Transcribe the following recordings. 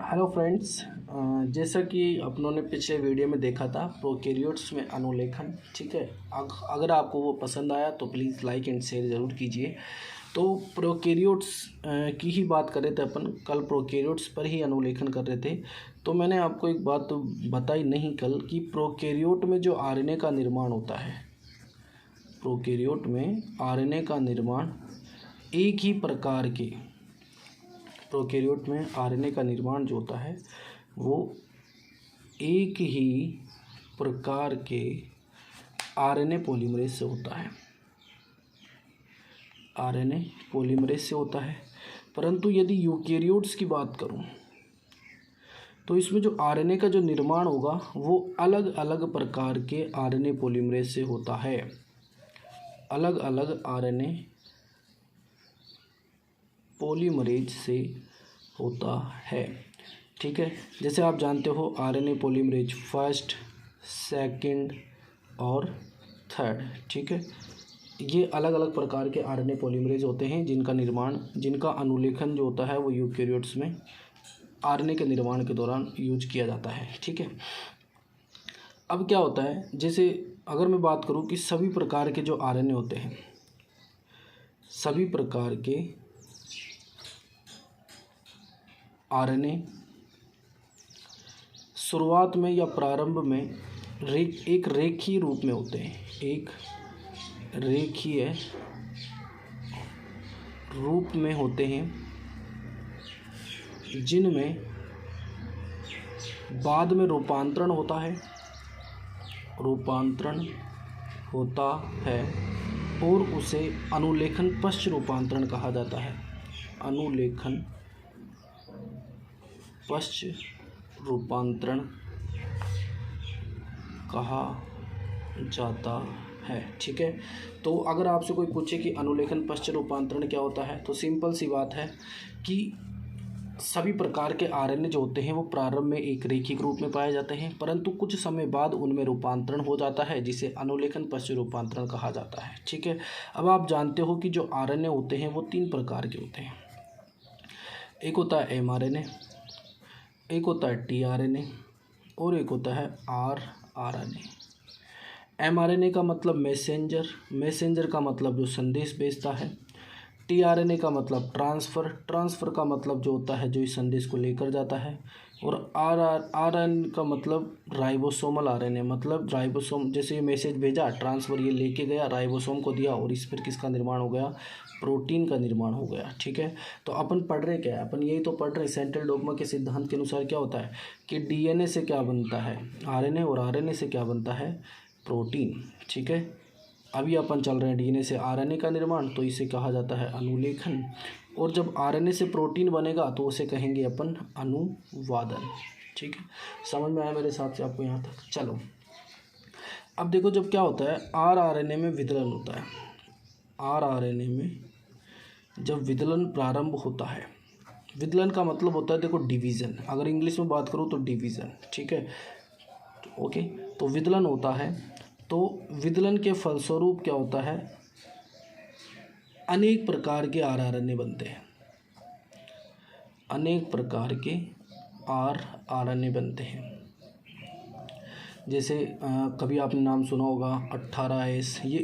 Hello friends, जैसा कि अपनों ने पिछले वीडियो में देखा था प्रोकैरियोट्स में अनुलेखन। ठीक है, अगर आपको वो पसंद आया तो प्लीज़ लाइक एंड शेयर ज़रूर कीजिए। तो प्रोकैरियोट्स की ही बात कर रहे थे अपन, कल प्रोकैरियोट्स पर ही अनुलेखन कर रहे थे। तो मैंने आपको एक बात तो बताई नहीं कल कि प्रोकैरियोट में जो आरएनए का निर्माण होता है, प्रोकैरियोट में आरएनए का निर्माण एक ही प्रकार के प्रोकैरियोट में आरएनए का निर्माण जो होता है वो एक ही प्रकार के आरएनए पॉलीमरेज से होता है, आरएनए पॉलीमरेज से होता है। परंतु यदि यूकेरियोट्स की बात करूं तो इसमें जो आरएनए का जो निर्माण होगा वो अलग अलग प्रकार के आरएनए पॉलीमरेज से होता है, अलग अलग आरएनए पॉलीमरेज से होता है। ठीक है, जैसे आप जानते हो आरएनए पॉलीमरेज फर्स्ट, सेकंड और थर्ड। ठीक है, ये अलग अलग प्रकार के आरएनए पॉलीमरेज होते हैं जिनका अनुलेखन जो होता है वो यूकेरियोट्स में आरएनए के निर्माण के दौरान यूज किया जाता है। ठीक है, अब क्या होता है, जैसे अगर मैं बात करूं कि सभी प्रकार के जो आरएनए होते हैं, सभी प्रकार के आरएनए शुरुआत में या प्रारंभ में एक रेखीय रूप में होते हैं, एक रेखीय रूप में होते हैं, जिनमें बाद में रूपांतरण होता है, और उसे अनुलेखन पश्च रूपांतरण कहा जाता है, अनुलेखन पश्च रूपांतरण कहा जाता है। ठीक है, तो अगर आपसे कोई पूछे कि अनुलेखन पश्च रूपांतरण क्या होता है, तो सिंपल सी बात है कि सभी प्रकार के आरएनए जो होते हैं वो प्रारंभ में एक रेखिक रूप में पाए जाते हैं, परंतु कुछ समय बाद उनमें रूपांतरण हो जाता है, जिसे अनुलेखन पश्च रूपांतरण कहा जाता है। ठीक है, अब आप जानते हो कि जो आरएनए होते हैं वो 3 प्रकार के होते हैं। एक होता है एमआरएनए, एक होता है टीआरएनए और एक होता है आरआरएनए। एमआरएनए का मतलब मैसेंजर का मतलब जो संदेश भेजता है। टीआरएनए का मतलब ट्रांसफ़र का मतलब जो होता है जो इस संदेश को लेकर जाता है। और आरएनए का मतलब राइबोसोमल आरएनए, मतलब राइबोसोम, जैसे ये मैसेज भेजा, ट्रांसफ़र ये लेके गया, राइबोसोम को दिया और इस पर किसका निर्माण हो गया, प्रोटीन का निर्माण हो गया। ठीक है, तो अपन पढ़ रहे क्या है, अपन यही तो पढ़ रहे सेंट्रल डोग्मा के सिद्धांत के अनुसार क्या होता है कि डीएनए से क्या बनता है आरएनए, और आरएनए से क्या बनता है प्रोटीन। ठीक है, अभी अपन चल रहे हैं डीएनए से आरएनए का निर्माण, तो इसे कहा जाता है अनुलेखन। और जब आरएनए से प्रोटीन बनेगा तो उसे कहेंगे अपन अनुवादन। ठीक है, समझ में आया मेरे हिसाब से आपको यहाँ तक। चलो अब देखो, जब क्या होता है आरआरएनए में विदलन होता है, आरआरएनए में जब विदलन प्रारंभ होता है, विदलन का मतलब होता है देखो डिवीज़न, अगर इंग्लिश में बात करूँ तो डिवीज़न। ठीक है, ओके, तो विदलन होता है, तो विदलन के फलस्वरूप क्या होता है, अनेक प्रकार के आरआरएनए बनते हैं, अनेक प्रकार के आरआरएनए बनते हैं। जैसे कभी आपने नाम सुना होगा 18S, ये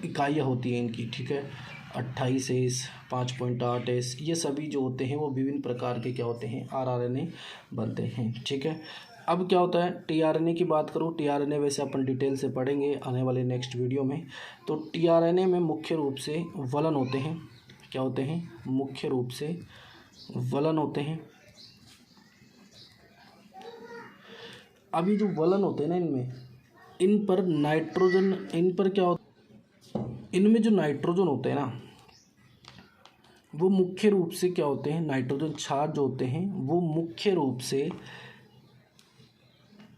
इकाइयाँ होती हैं इनकी। ठीक है, 28S, 5.8S, ये सभी जो होते हैं वो विभिन्न प्रकार के क्या होते हैं आरआरएनए बनते हैं। ठीक है, अब क्या होता है टीआरएनए की बात करूँ, टीआरएनए वैसे अपन डिटेल से पढ़ेंगे आने वाले नेक्स्ट वीडियो में। तो टीआरएनए में मुख्य रूप से वलन होते हैं, क्या होते हैं, मुख्य रूप से वलन होते हैं। अभी जो वलन होते हैं ना, इन पर नाइट्रोजन, इन पर क्या होता, इनमें जो नाइट्रोजन होते हैं ना वो मुख्य रूप से क्या होते हैं, नाइट्रोजन क्षार जो होते हैं वो मुख्य रूप से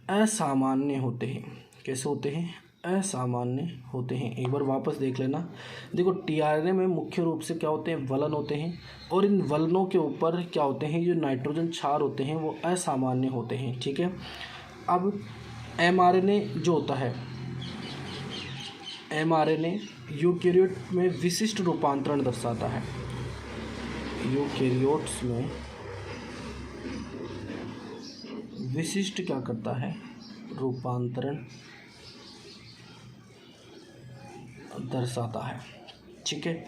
असामान्य होते हैं। कैसे होते हैं, असामान्य होते हैं। एक बार वापस देख लेना, देखो टीआरएनए में मुख्य रूप से क्या होते हैं, वलन होते हैं, और इन वलनों के ऊपर क्या होते हैं, जो नाइट्रोजन क्षार होते हैं वो असामान्य होते हैं। ठीक है, अब एमआरएनए जो होता है, एमआरएनए यूकेरियोट में विशिष्ट रूपांतरण दर्शाता है, यूकेरियोट्स में विशिष्ट क्या करता है, रूपांतरण दर्शाता है। ठीक है,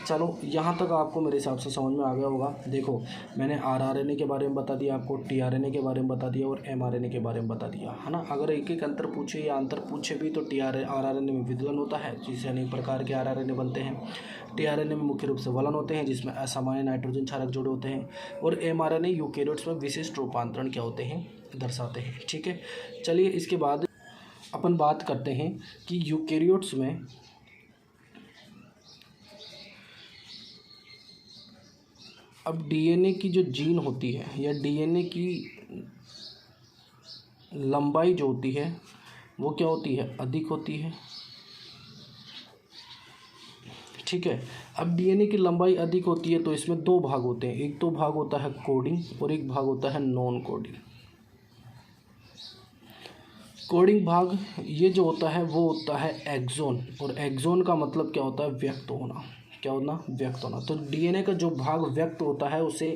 चलो यहाँ तक आपको मेरे हिसाब से समझ में आ गया होगा। देखो मैंने आरआरएनए के बारे में बता दिया, आपको टीआरएनए के बारे में बता दिया और एमआरएनए के बारे में बता दिया, है ना। अगर एक एक अंतर पूछे या अंतर पूछे भी तो आरआरएनए में विदलन होता है, जिससे अनेक प्रकार के आरआरएनए बनते हैं। टीआरएनए में मुख्य रूप से वलन होते हैं, जिसमें असामान्य नाइट्रोजन क्षारक जोड़े होते हैं। और एमआरएनए यूकेरियोट्स में विशिष्ट रूपांतरण क्या होते हैं, दर्शाते हैं। ठीक है, चलिए इसके बाद अपन बात करते हैं कि यूकेरियोट्स में अब डीएनए की जो जीन होती है या डीएनए की लंबाई जो होती है वो क्या होती है, अधिक होती है। ठीक है, अब डीएनए की लंबाई अधिक होती है तो इसमें दो भाग होते हैं, एक तो भाग होता है कोडिंग और एक भाग होता है नॉन कोडिंग। कोडिंग भाग ये जो होता है वो होता है एक्सोन, और एक्सोन का मतलब क्या होता है, व्यक्त होना। क्या होना, व्यक्त होना। तो डीएनए का जो भाग व्यक्त होता है उसे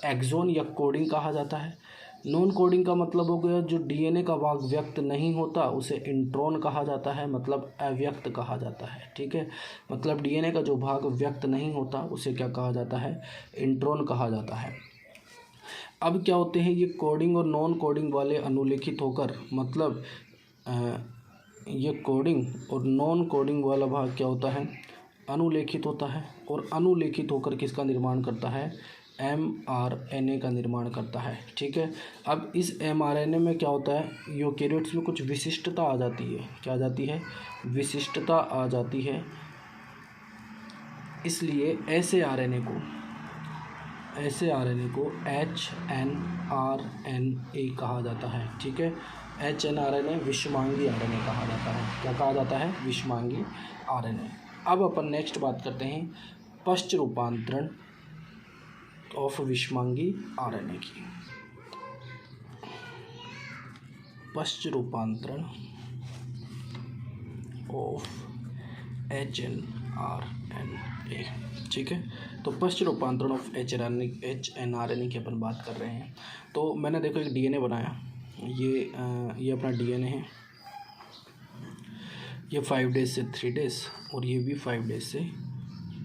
एक्सोन या कोडिंग कहा जाता है। नॉन कोडिंग का मतलब हो गया जो डीएनए का भाग व्यक्त नहीं होता उसे इंट्रॉन कहा जाता है, मतलब अव्यक्त कहा जाता है। ठीक है, मतलब डीएनए का जो भाग व्यक्त नहीं होता उसे क्या कहा जाता है, इंट्रॉन कहा जाता है। अब क्या होते हैं ये कोडिंग और नॉन कोडिंग वाले अनुलेखित होकर, मतलब ये कोडिंग और नॉन कोडिंग वाला भाग क्या होता है, अनुलेखित होता है। और अनुलेखित होकर किसका निर्माण करता है, एमआरएनए का निर्माण करता है। ठीक है, अब इस एमआरएनए में क्या होता है, यूकेरियोट्स में कुछ विशिष्टता आ जाती है। क्या आ जाती है, विशिष्टता आ जाती है। इसलिए ऐसे आरएनए को HNRNA कहा जाता है। ठीक है, HNRNA विषमांगी आरएनए कहा जाता है। क्या कहा जाता है, विषमांगी आरएनए। अब अपन नेक्स्ट बात करते हैं पश्च रूपांतरण ऑफ विषमांगी आरएनए की। पश्च रूपांतरण ऑफ HNRNA। ठीक है, तो पश्च रूपांतरण ऑफ HNRNA की अपन बात कर रहे हैं। तो मैंने देखो एक डीएनए बनाया, ये अपना डीएनए है, ये 5 डेज से 3 डेज और ये भी 5 डेज से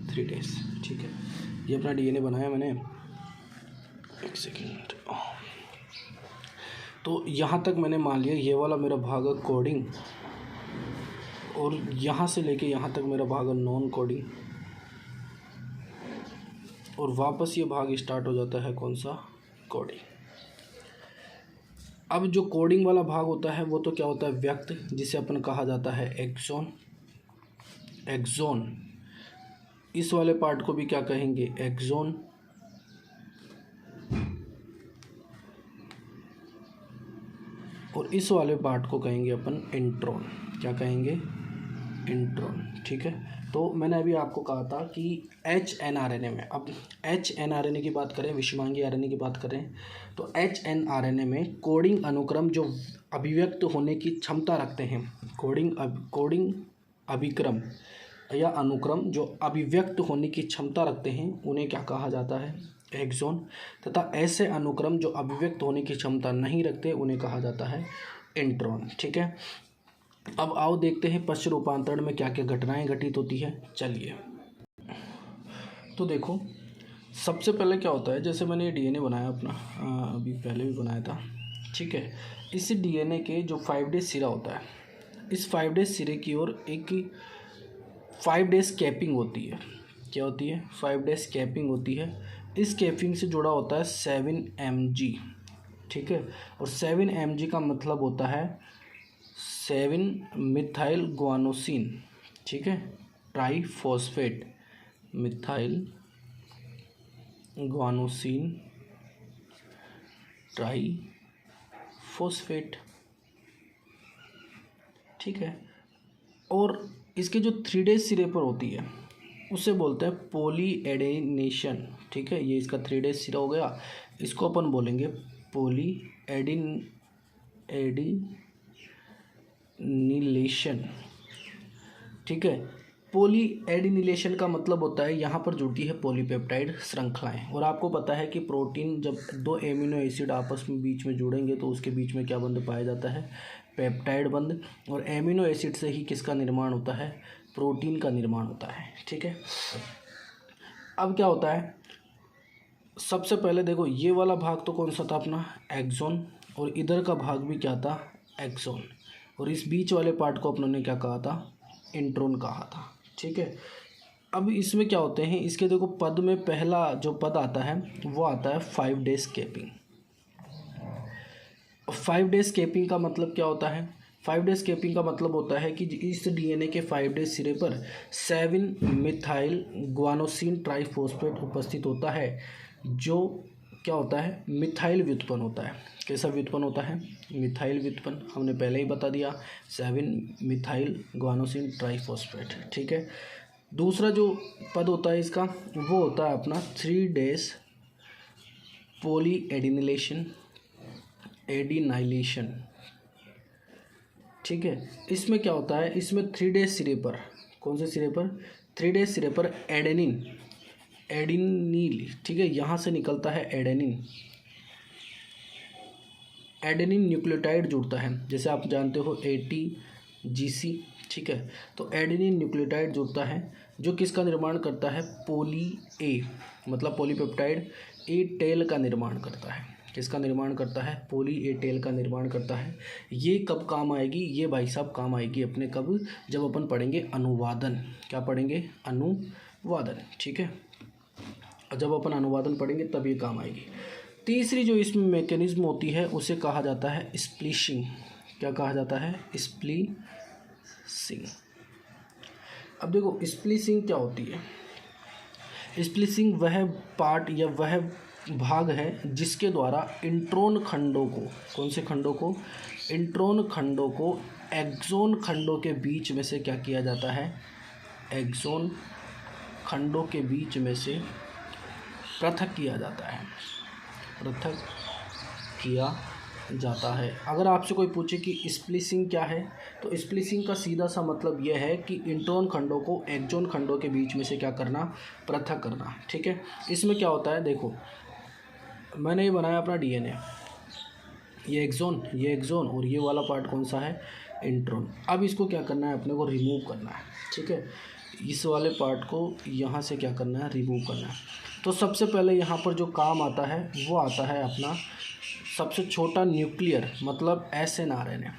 3 डेज। ठीक है, ये अपना डीएनए बनाया मैंने, एक सेकेंड। तो यहाँ तक मैंने मान लिया ये वाला मेरा भाग है कोडिंग, और यहाँ से लेके यहाँ तक मेरा भाग है नॉन कोडिंग, और वापस ये भाग स्टार्ट हो जाता है कौन सा, कोडिंग। अब जो कोडिंग वाला भाग होता है वो तो क्या होता है, व्यक्त, जिसे अपन कहा जाता है एक्सोन। इस वाले पार्ट को भी क्या कहेंगे, एक्सोन। और इस वाले पार्ट को कहेंगे अपन इंट्रॉन। क्या कहेंगे, इंट्रॉन। ठीक है, तो मैंने अभी आपको कहा था कि HNRNA में, अब HNRNA की बात करें, विषमांगी आरएनए की बात करें, तो HNRNA में कोडिंग अनुक्रम जो अभिव्यक्त होने की क्षमता रखते हैं, कोडिंग अभिक्रम या अनुक्रम जो अभिव्यक्त होने की क्षमता रखते हैं उन्हें क्या कहा जाता है, एक्सोन। तथा ऐसे अनुक्रम जो अभिव्यक्त होने की क्षमता नहीं रखते उन्हें कहा जाता है इंट्रॉन। ठीक है, अब आओ देखते हैं पश्च रूपांतरण में क्या क्या घटनाएं घटित होती है। चलिए, तो देखो सबसे पहले क्या होता है, जैसे मैंने ये डीएनए बनाया अपना, अभी पहले भी बनाया था। ठीक है, इस डीएनए के जो 5 डेज सिरा होता है, इस 5 डेज सिरे की ओर एक 5 डेज कैपिंग होती है। क्या होती है, 5 डेज कैपिंग होती है। इस कैपिंग से जुड़ा होता है 7 mg। ठीक है, और 7 mg का मतलब होता है 7 मिथाइल गुआनोसिन। ठीक है, ट्राईफॉस्फेट मिथाइल गुआनोसिन ट्राईफॉस्फेट। ठीक है, और इसके जो 3 डेज सिरे पर होती है उसे बोलते हैं पॉली एडेनेशन। ठीक है, ये इसका 3 डेज सिरा हो गया, इसको अपन बोलेंगे पॉली एडिनिलेशन। ठीक है, पॉली एडिनिलेशन का मतलब होता है यहाँ पर जुड़ती है पॉलीपेप्टाइड श्रृंखलाएं। और आपको पता है कि प्रोटीन जब दो एमिनो एसिड आपस में बीच में जुड़ेंगे तो उसके बीच में क्या बंध पाया जाता है, पेप्टाइड बंध। और एमिनो एसिड से ही किसका निर्माण होता है, प्रोटीन का निर्माण होता है। ठीक है, अब क्या होता है, सबसे पहले देखो ये वाला भाग तो कौन सा था अपना, एक्सोन, और इधर का भाग भी क्या था, एक्सोन, और इस बीच वाले पार्ट को अपनों ने क्या कहा था, इंट्रोन कहा था। ठीक है, अब इसमें क्या होते हैं, इसके देखो पद में पहला जो पद आता है वो आता है 5 डेज कैपिंग। 5 डेज कैपिंग का मतलब क्या होता है, 5 डेज कैपिंग का मतलब होता है कि इस डीएनए के 5 डेज सिरे पर 7 मिथाइल ग्वानोसिन ट्राइफॉस्फेट उपस्थित होता है, जो क्या होता है, मिथाइल व्युत्पन्न होता है। कैसा व्युत्पन्न होता है, मिथाइल व्युत्पन्न, हमने पहले ही बता दिया, 7 मिथाइल ग्वानोसिन ट्राइफॉस्फेट। ठीक है, दूसरा जो पद होता है इसका वो होता है अपना 3 डेज पॉली एडिनाइलेशन। ठीक है, इसमें क्या होता है, इसमें 3 डेज सिरे पर, कौन से सिरे पर, 3 डेज सिरे पर एडेनिल, ठीक है, यहाँ से निकलता है एडेनिन न्यूक्लियोटाइड जुड़ता है, जैसे आप जानते हो ATGC। ठीक है, तो एडेनिन न्यूक्लियोटाइड जुड़ता है जो किसका निर्माण करता है, पॉली ए, मतलब पॉलीपेप्टाइड ए टेल का निर्माण करता है। किसका निर्माण करता है, पॉली ए टेल का निर्माण करता है। ये कब काम आएगी, ये भाई साहब काम आएगी अपने कब, जब अपन पढ़ेंगे अनुवादन। क्या पढ़ेंगे, अनुवादन। ठीक है, जब अपन अनुवादन पढ़ेंगे तब ये काम आएगी। तीसरी जो इसमें मैकेनिज्म होती है उसे कहा जाता है स्प्लिशिंग। क्या कहा जाता है, स्प्लिसिंग। अब देखो स्प्लिसिंग क्या होती है, स्प्लिसिंग वह पार्ट या वह भाग है जिसके द्वारा इंट्रोन खंडों को, कौन से खंडों को, इंट्रोन खंडों को एक्सोन खंडों के बीच में से क्या किया जाता है, एक्सोन खंडों के बीच में से पृथक किया जाता है, पृथक किया जाता है। अगर आपसे कोई पूछे कि स्प्लिसिंग क्या है, तो स्प्लिसिंग का सीधा सा मतलब यह है कि इंट्रोन खंडों को एक्सोन खंडों के बीच में से क्या करना, पृथक करना। ठीक है, इसमें क्या होता है, देखो मैंने ये बनाया अपना डीएनए, ये एक्सोन और ये वाला पार्ट कौन सा है, इंट्रोन। अब इसको क्या करना है, अपने को रिमूव करना है। ठीक है, इस वाले पार्ट को यहाँ से क्या करना है, रिमूव करना है। तो सबसे पहले यहाँ पर जो काम आता है वो आता है अपना सबसे छोटा न्यूक्लियर, मतलब SNRNA।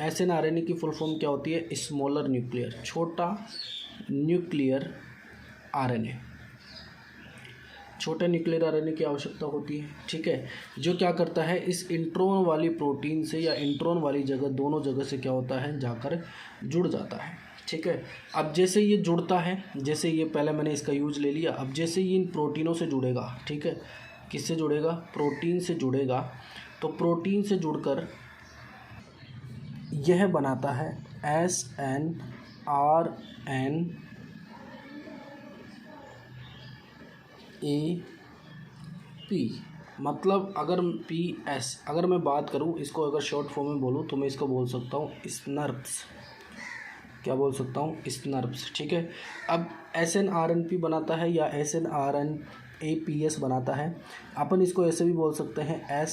SNRNA की फुल फॉर्म क्या होती है, स्मॉलर न्यूक्लियर, छोटा न्यूक्लियर RNA। छोटे न्यूक्लियर RNA की आवश्यकता होती है। ठीक है, जो क्या करता है, इस इंट्रोन वाली प्रोटीन से या इंट्रोन वाली जगह, दोनों जगह से क्या होता है, जाकर जुड़ जाता है। ठीक है, अब जैसे ये जुड़ता है, जैसे ये पहले मैंने इसका यूज ले लिया, अब जैसे ये इन प्रोटीनों से जुड़ेगा, ठीक है, किससे जुड़ेगा, प्रोटीन से जुड़ेगा, तो प्रोटीन से जुड़कर यह बनाता है SNRNAP। मतलब अगर PS, अगर मैं बात करूँ इसको, अगर शॉर्ट फॉर्म में बोलूँ तो मैं इसको बोल सकता हूँ स्नर्प्स। क्या बोल सकता हूँ, स्नर्प्स। ठीक है, अब SNRNP बनाता है या SNRNAPS बनाता है। अपन इसको ऐसे भी बोल सकते हैं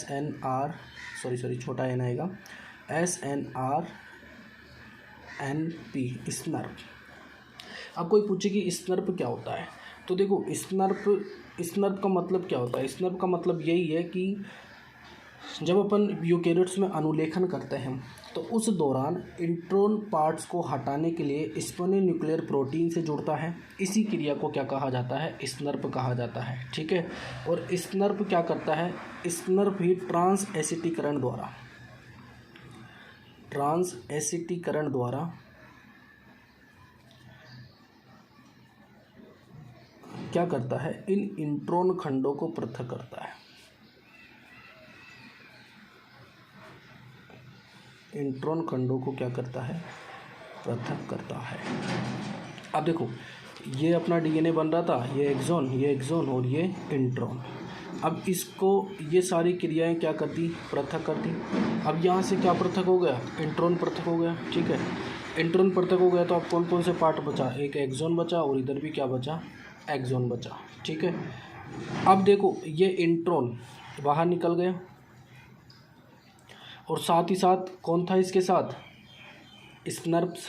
छोटा n आएगा, SNRNP, स्नर्प। अब कोई पूछे कि स्नर्प क्या होता है, तो देखो स्नर्प का मतलब क्या होता है, स्नर्प का मतलब यही है कि जब अपन यूकेरियोट्स में अनुलेखन करते हैं तो उस दौरान इंट्रोन पार्ट्स को हटाने के लिए स्पोन्यूक्लियर प्रोटीन से जुड़ता है। इसी क्रिया को क्या कहा जाता है, स्नर्प कहा जाता है। ठीक है, और स्नर्प क्या करता है, स्नर्प ही ट्रांस एसिटीकरण द्वारा क्या करता है, इन इंट्रोन खंडों को पृथक करता है, इंट्रोन खंडों को क्या करता है, पृथक करता है। अब देखो ये अपना डीएनए बन रहा था, ये एक्सोन और ये इंट्रोन। अब इसको ये सारी क्रियाएं क्या करती, पृथक करती। अब यहाँ से क्या पृथक हो गया, इंट्रोन पृथक हो गया। ठीक है, इंट्रॉन पृथक हो गया तो अब कौन कौन से पार्ट बचा, एक एक्सॉन बचा और इधर भी क्या बचा, एक्सॉन बचा। ठीक है, अब देखो ये इंट्रॉन बाहर निकल गया और साथ ही साथ कौन था इसके साथ, स्नर्प्स।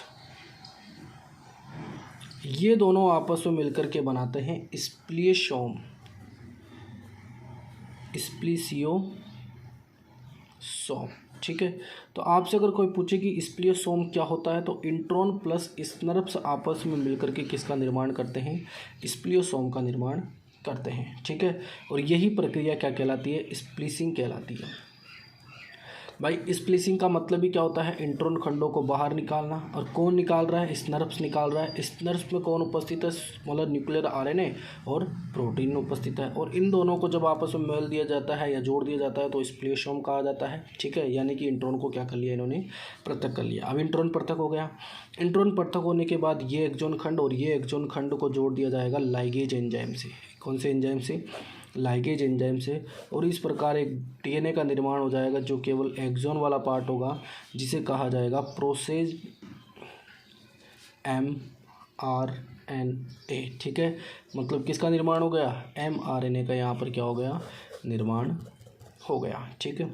ये दोनों आपस में मिलकर के बनाते हैं स्प्लियोसोम, स्प्लिसियोसोम। ठीक है, तो आपसे अगर कोई पूछे कि स्प्लियोसोम क्या होता है तो इंट्रॉन प्लस स्नर्प्स आपस में मिलकर के किसका निर्माण करते हैं, स्प्लियोसोम का निर्माण करते हैं। ठीक है, और यही प्रक्रिया क्या कहलाती है, स्प्लिसिंग कहलाती है। भाई स्प्लिसिंग का मतलब ही क्या होता है, इंट्रॉन खंडों को बाहर निकालना। और कौन निकाल रहा है, स्नर्प्स निकाल रहा है। स्नर्प्स में कौन उपस्थित है, मतलब न्यूक्लियर आरएनए और प्रोटीन उपस्थित है, और इन दोनों को जब आपस में मेल दिया जाता है या जोड़ दिया जाता है तो स्प्लियोसोम कहा जाता है। ठीक है, यानी कि इंट्रॉन को क्या कर लिया इन्होंने, पृथक कर लिया। अब इंट्रॉन पृथक हो गया, इंट्रॉन पृथक होने के बाद ये एक्सॉन खंड और ये एक्सॉन खंड को जोड़ दिया जाएगा लाइगेज एंजाइम से। कौन से एंजाइम से, लाइगेज एंजाइम से। और इस प्रकार एक डीएनए का निर्माण हो जाएगा जो केवल एक्सॉन वाला पार्ट होगा, जिसे कहा जाएगा प्रोसेज mRNA। ठीक है, मतलब किसका निर्माण हो गया, mRNA का यहाँ पर क्या हो गया, निर्माण हो गया। ठीक है,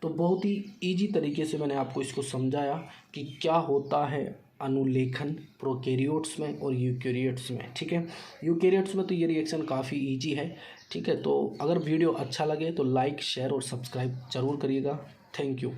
तो बहुत ही इजी तरीके से मैंने आपको इसको समझाया कि क्या होता है अनुलेखन प्रोकैरियोट्स में और यूकैरियोट्स में। ठीक है, यूकैरियोट्स में तो ये रिएक्शन काफ़ी इजी है। ठीक है, तो अगर वीडियो अच्छा लगे तो लाइक शेयर और सब्सक्राइब ज़रूर करिएगा। Thank you.